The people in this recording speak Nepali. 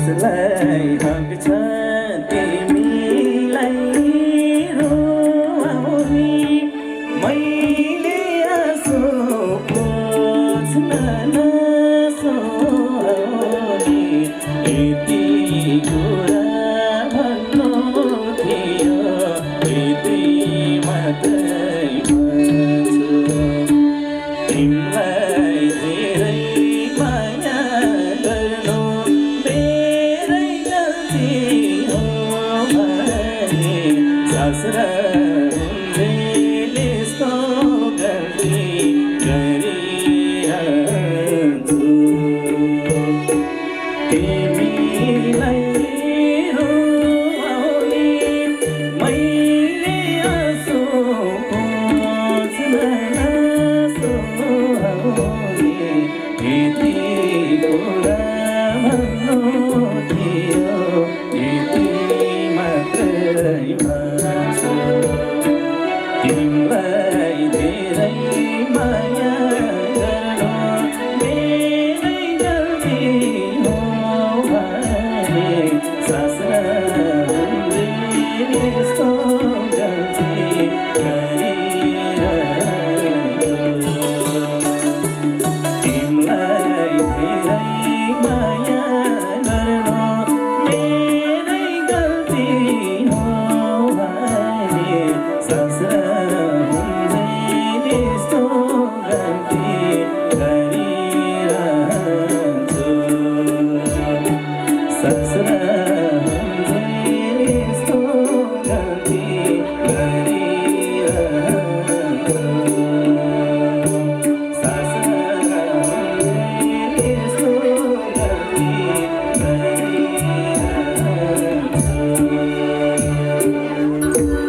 जसलाई हक छ तिमीलाई रोआउने मैले आँसु पोछ्न नसोनी यति कुरा भन्नु थियो यति मात्रै भन्छु तिमीलाई धेरै माया गर्नु मेरै गल्ती हो भने सासरा हुँदैले यस्तो गल्ती गरिहाल्छु तिमीलाई रोआउने मैले आँसु पोछ्न नसोनी यति कुरा भन्नु थियो यति मात्रै भन्छु तिमीलाई धेरै माया गर्नु मेरै गल्ती हो भने सासरा हुँदै यस्तो गल्ती गरिरहन्छु तिमीलाई धेरै माया गर्नु मेरै गल्ती हो भने सासरा हुँदै यस्तो गल्ती गरिरहन्छु सासरा